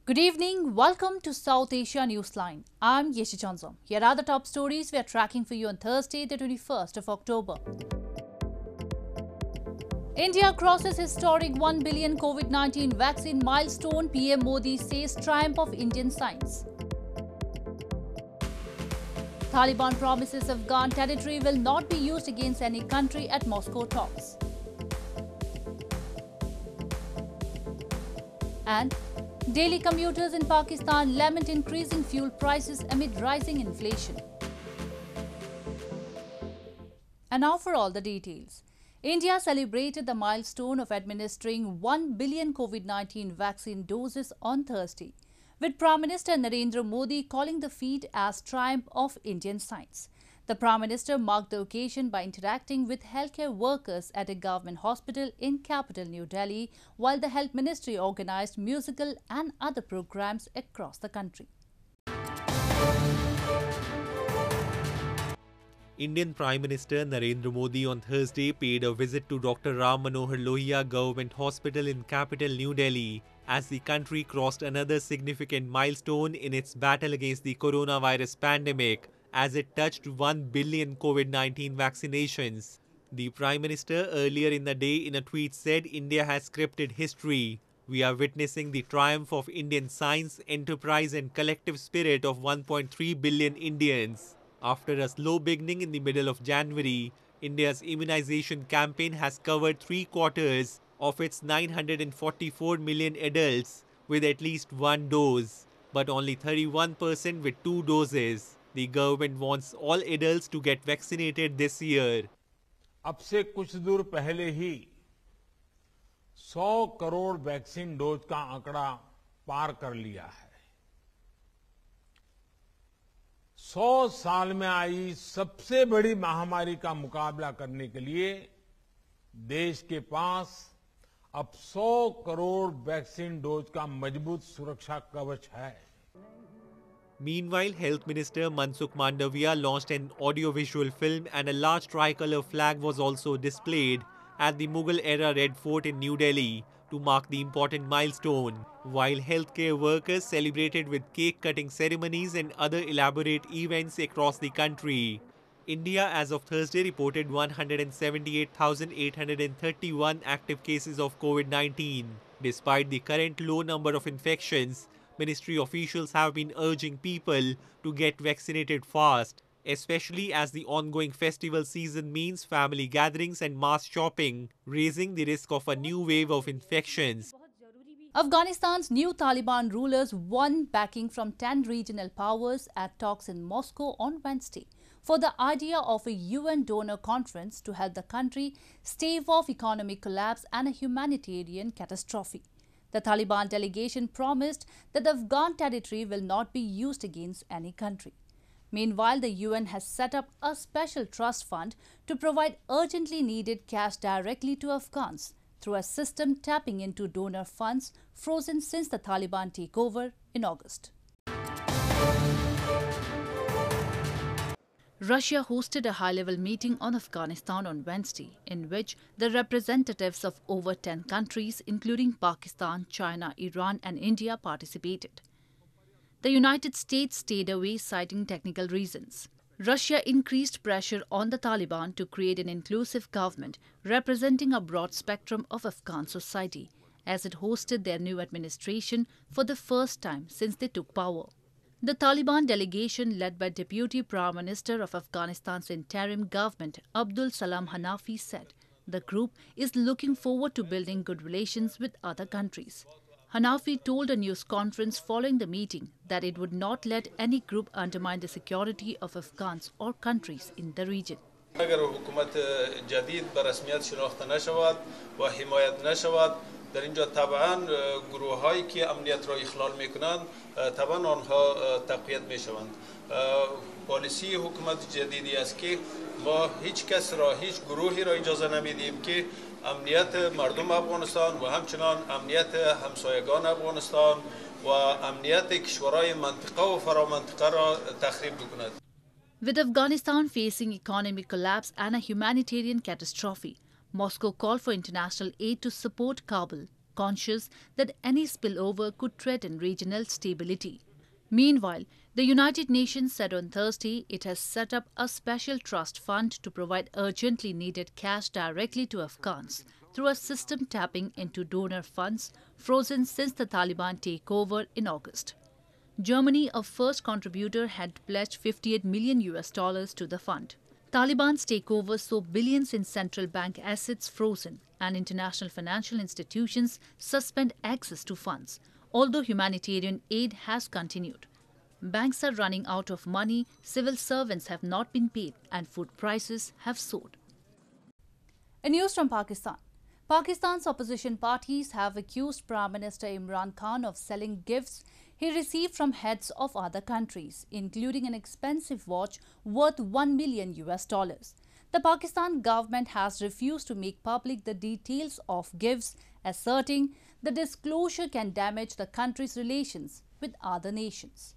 Good evening. Welcome to South Asia Newsline. I'm Yeshi Chanzom. Here are the top stories we are tracking for you on Thursday, the 21st of October. India crosses historic 1 billion COVID-19 vaccine milestone. PM Modi says triumph of Indian science. Taliban promises Afghan territory will not be used against any country at Moscow talks. And daily commuters in Pakistan lament increasing fuel prices amid rising inflation. And now for all the details. India celebrated the milestone of administering 1 billion COVID-19 vaccine doses on Thursday, with Prime Minister Narendra Modi calling the feat as triumph of Indian science. The Prime Minister marked the occasion by interacting with healthcare workers at a government hospital in capital New Delhi, while the Health Ministry organised musical and other programs across the country. Indian Prime Minister Narendra Modi on Thursday paid a visit to Dr. Ram Manohar Lohia Government Hospital in capital New Delhi as the country crossed another significant milestone in its battle against the coronavirus pandemic, as it touched 1 billion COVID-19 vaccinations. The Prime Minister earlier in the day in a tweet said India has scripted history. We are witnessing the triumph of Indian science, enterprise and collective spirit of 1.3 billion Indians. After a slow beginning in the middle of January, India's immunization campaign has covered 3/4 of its 944 million adults with at least one dose, but only 31% with 2 doses. The government wants all adults to get vaccinated this year. अब से कुछ दूर पहले ही 100 crore vaccine dose का आंकड़ा पार कर लिया है। 100 साल में आई सबसे बड़ी महामारी का मुकाबला करने के लिए देश के पास अब 100 करोड़ वैक्सीन डोज का मजबूत सुरक्षा कवच है। Meanwhile, Health Minister Mansukh Mandavia launched an audiovisual film and a large tricolour flag was also displayed at the Mughal-era Red Fort in New Delhi to mark the important milestone, while healthcare workers celebrated with cake-cutting ceremonies and other elaborate events across the country. India, as of Thursday, reported 178,831 active cases of COVID-19. Despite the current low number of infections, ministry officials have been urging people to get vaccinated fast, especially as the ongoing festival season means family gatherings and mass shopping, raising the risk of a new wave of infections. Afghanistan's new Taliban rulers won backing from 10 regional powers at talks in Moscow on Wednesday for the idea of a UN donor conference to help the country stave off economic collapse and a humanitarian catastrophe. The Taliban delegation promised that the Afghan territory will not be used against any country. Meanwhile, the UN has set up a special trust fund to provide urgently needed cash directly to Afghans through a system tapping into donor funds frozen since the Taliban takeover in August. Russia hosted a high-level meeting on Afghanistan on Wednesday, in which the representatives of over 10 countries, including Pakistan, China, Iran and India, participated. The United States stayed away, citing technical reasons. Russia increased pressure on the Taliban to create an inclusive government representing a broad spectrum of Afghan society, as it hosted their new administration for the first time since they took power. The Taliban delegation, led by Deputy Prime Minister of Afghanistan's interim government, Abdul Salam Hanafi, said the group is looking forward to building good relations with other countries. Hanafi told a news conference following the meeting that it would not let any group undermine the security of Afghans or countries in the region. اگر حکومت جدید به رسمیت شناخته نشود و حمایت نشود در اینجا طبعا گروه هایی که امنیت را اخلال میکنند طبعا آنها تقویت میشوند. پالیسی حکومت جدیدی است که ما هیچ کس را هیچ گروهی را اجازه نمیدیم که امنیت مردم افغانستان و همچنان امنیت همسایگان افغانستان و امنیت کشورهای منطقه و فرامنطقه را تخریب بکند. With Afghanistan facing economic collapse and a humanitarian catastrophe, Moscow called for international aid to support Kabul. conscious that any spillover could threaten regional stability. Meanwhile, the United Nations said on Thursday it has set up a special trust fund to provide urgently needed cash directly to Afghans through a system tapping into donor funds frozen since the Taliban takeover in August. Germany, a first contributor, had pledged $58 million to the fund. Taliban's takeover saw billions in central bank assets frozen and international financial institutions suspend access to funds, although humanitarian aid has continued. Banks are running out of money, civil servants have not been paid, and food prices have soared. In news from Pakistan, Pakistan's opposition parties have accused Prime Minister Imran Khan of selling gifts he received from heads of other countries, including an expensive watch worth $1 million. The Pakistan government has refused to make public the details of gifts, asserting the disclosure can damage the country's relations with other nations.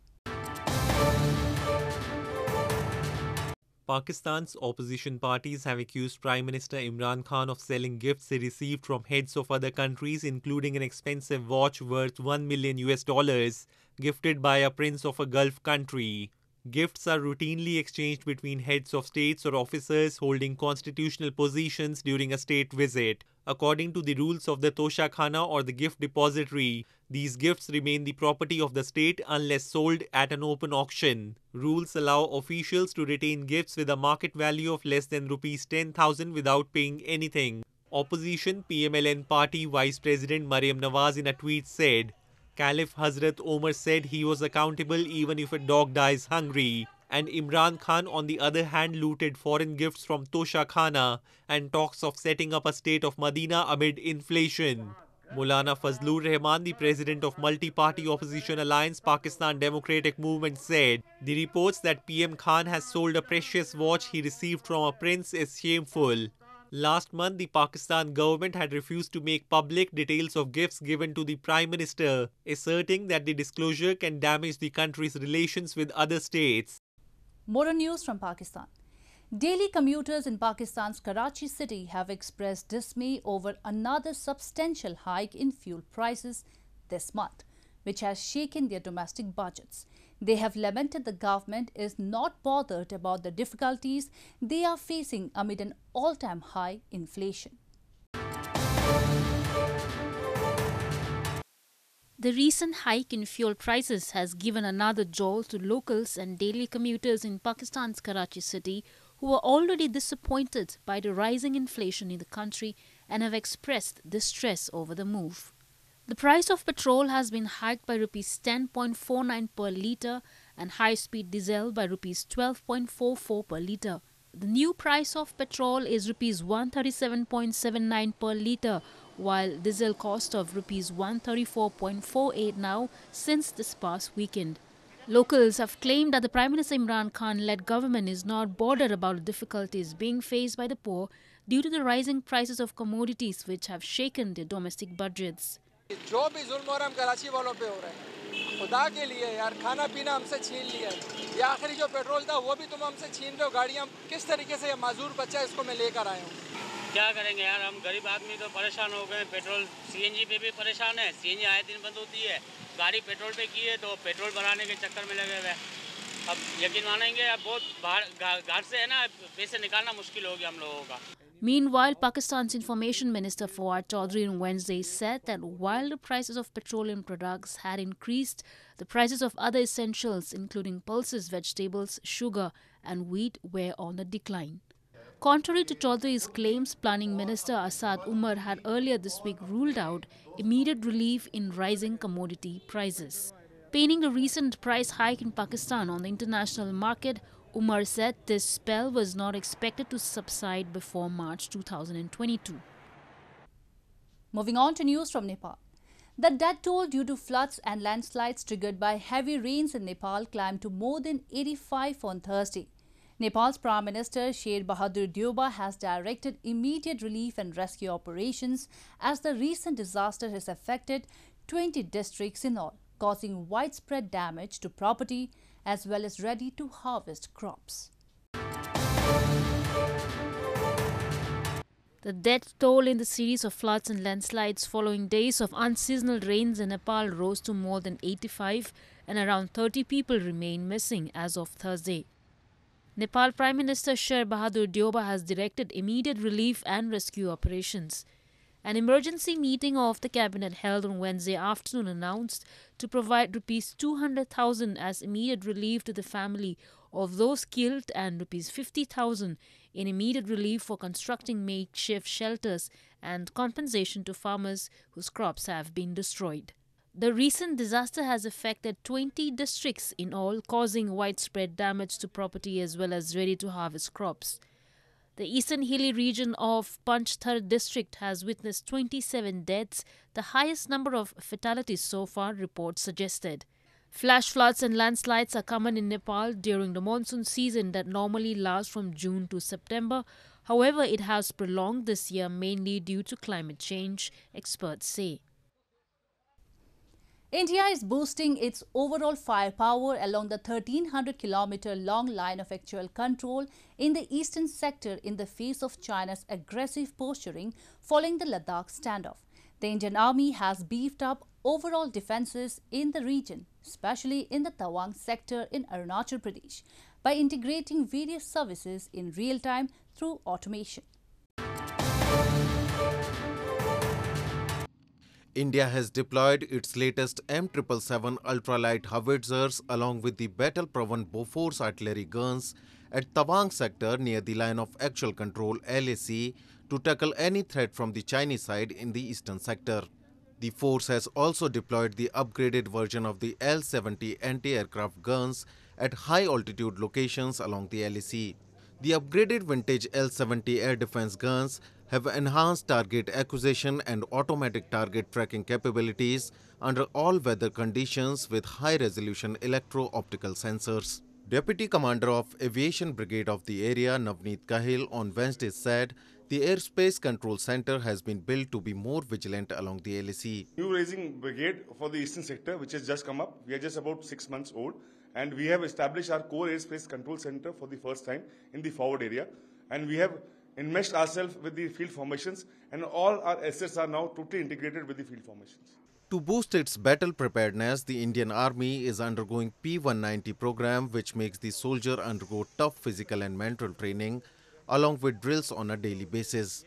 Pakistan's opposition parties have accused Prime Minister Imran Khan of selling gifts he received from heads of other countries, including an expensive watch worth $1 million gifted by a prince of a Gulf country. Gifts are routinely exchanged between heads of states or officers holding constitutional positions during a state visit. According to the rules of the Tosha Khana or the gift depository, these gifts remain the property of the state unless sold at an open auction. Rules allow officials to retain gifts with a market value of less than Rs 10,000 without paying anything. Opposition PMLN party Vice President Maryam Nawaz in a tweet said, Caliph Hazrat Omar said he was accountable even if a dog dies hungry. And Imran Khan, on the other hand, looted foreign gifts from Tosha Khana and talks of setting up a state of Medina amid inflation. Maulana Fazlur Rahman, the president of multi-party opposition alliance Pakistan Democratic Movement, said the reports that PM Khan has sold a precious watch he received from a prince is shameful. Last month, the Pakistan government had refused to make public details of gifts given to the Prime Minister, asserting that the disclosure can damage the country's relations with other states. More news from Pakistan. Daily commuters in Pakistan's Karachi city have expressed dismay over another substantial hike in fuel prices this month, which has shaken their domestic budgets. They have lamented the government is not bothered about the difficulties they are facing amid an all-time high inflation. The recent hike in fuel prices has given another jolt to locals and daily commuters in Pakistan's Karachi city who are already disappointed by the rising inflation in the country and have expressed distress over the move. The price of petrol has been hiked by Rs 10.49 per litre and high-speed diesel by Rs 12.44 per litre. The new price of petrol is Rs 137.79 per litre, while diesel cost of Rs 134.48 now since this past weekend. Locals have claimed that the Prime Minister Imran Khan-led government is not bothered about the difficulties being faced by the poor due to the rising prices of commodities which have shaken their domestic budgets. जो भी जुल्म और हम कराची वालों पे हो रहा है खुदा के लिए यार खाना पीना हमसे छीन लिया है ये आखिरी जो पेट्रोल था वो भी तुम हमसे छीन रहे हो गाड़ियाँ किस तरीके से माजूर बच्चा इसको मैं लेकर आया हूँ क्या करेंगे यार हम गरीब आदमी तो परेशान हो गए पेट्रोल सीएनजी पे भी परेशान है सीएनजी आए दिन बंद होती है गाड़ी पेट्रोल पे की है तो पेट्रोल बनाने के चक्कर में लगे हुए अब यकीन मानेंगे अब बहुत घर से है ना पैसे निकालना मुश्किल हो गया हम लोगों का. Meanwhile, Pakistan's Information Minister Fawad Chaudhry on Wednesday said that while the prices of petroleum products had increased, the prices of other essentials including pulses, vegetables, sugar and wheat were on the decline. Contrary to Chaudhry's claims, Planning Minister Asad Umar had earlier this week ruled out immediate relief in rising commodity prices. Painting the recent price hike in Pakistan on the international market, Umar said this spell was not expected to subside before March 2022. Moving on to news from Nepal. The death toll due to floods and landslides triggered by heavy rains in Nepal climbed to more than 85 on Thursday. Nepal's Prime Minister Sher Bahadur Deuba has directed immediate relief and rescue operations as the recent disaster has affected 20 districts in all, causing widespread damage to property as well as ready-to-harvest crops. The death toll in the series of floods and landslides following days of unseasonal rains in Nepal rose to more than 85, and around 30 people remain missing as of Thursday. Nepal Prime Minister Sher Bahadur Deuba has directed immediate relief and rescue operations. An emergency meeting of the cabinet held on Wednesday afternoon announced to provide Rs 200,000 as immediate relief to the family of those killed and Rs 50,000 in immediate relief for constructing makeshift shelters and compensation to farmers whose crops have been destroyed. The recent disaster has affected 20 districts in all, causing widespread damage to property as well as ready-to-harvest crops. The eastern hilly region of Panchthar district has witnessed 27 deaths, the highest number of fatalities so far, reports suggested. Flash floods and landslides are common in Nepal during the monsoon season that normally lasts from June to September. However, it has prolonged this year mainly due to climate change, experts say. India is boosting its overall firepower along the 1,300-kilometer long line of actual control in the eastern sector in the face of China's aggressive posturing following the Ladakh standoff. The Indian Army has beefed up overall defences in the region, especially in the Tawang sector in Arunachal Pradesh, by integrating various services in real time through automation. India has deployed its latest M777 ultralight howitzers along with the battle-proven Bofors artillery guns at Tawang sector near the line of actual control LAC to tackle any threat from the Chinese side in the eastern sector. The force has also deployed the upgraded version of the L-70 anti-aircraft guns at high-altitude locations along the LAC. The upgraded vintage L-70 air defense guns have enhanced target acquisition and automatic target tracking capabilities under all weather conditions with high-resolution electro-optical sensors. Deputy Commander of Aviation Brigade of the area, Navneet Kahil, on Wednesday said the Airspace Control Center has been built to be more vigilant along the LAC. New raising brigade for the eastern sector, which has just come up. We are just about 6 months old, and we have established our core airspace control center for the first time in the forward area, and we have enmeshed ourselves with the field formations, and all our assets are now totally integrated with the field formations. To boost its battle preparedness, the Indian Army is undergoing P190 program, which makes the soldier undergo tough physical and mental training along with drills on a daily basis.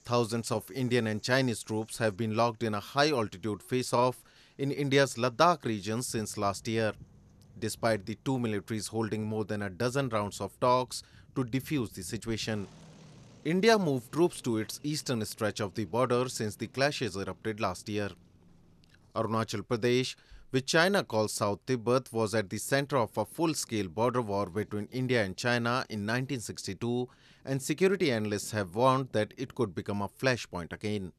Thousands of Indian and Chinese troops have been locked in a high-altitude face-off in India's Ladakh region since last year, despite the two militaries holding more than a dozen rounds of talks to defuse the situation. India moved troops to its eastern stretch of the border since the clashes erupted last year. Arunachal Pradesh, which China calls South Tibet, was at the center of a full-scale border war between India and China in 1962, and security analysts have warned that it could become a flashpoint again.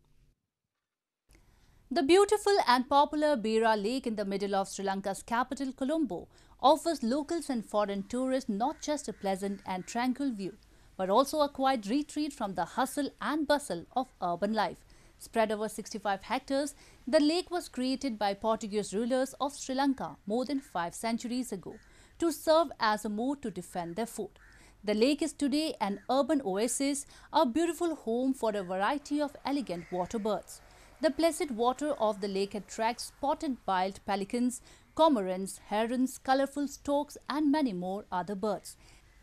The beautiful and popular Beira Lake in the middle of Sri Lanka's capital, Colombo, offers locals and foreign tourists not just a pleasant and tranquil view, but also a quiet retreat from the hustle and bustle of urban life. Spread over 65 hectares, the lake was created by Portuguese rulers of Sri Lanka more than 5 centuries ago to serve as a moat to defend their fort. The lake is today an urban oasis, a beautiful home for a variety of elegant water birds. The placid water of the lake attracts spotted-billed pelicans, cormorants, herons, colorful storks and many more other birds.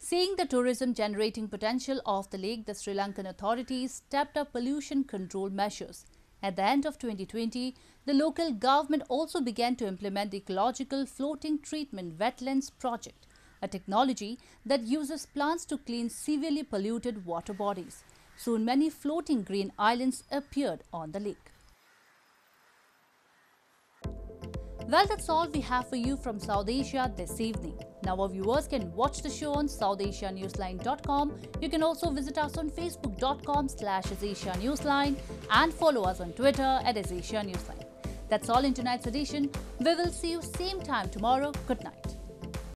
Seeing the tourism-generating potential of the lake, the Sri Lankan authorities stepped up pollution control measures. At the end of 2020, the local government also began to implement the ecological floating treatment wetlands project, a technology that uses plants to clean severely polluted water bodies. Soon many floating green islands appeared on the lake. Well, that's all we have for you from South Asia this evening. Now our viewers can watch the show on SouthAsiaNewsline.com. You can also visit us on Facebook.com/AsAsiaNewsline and follow us on Twitter @AsAsiaNewsline. That's all in tonight's edition. We will see you same time tomorrow. Good night.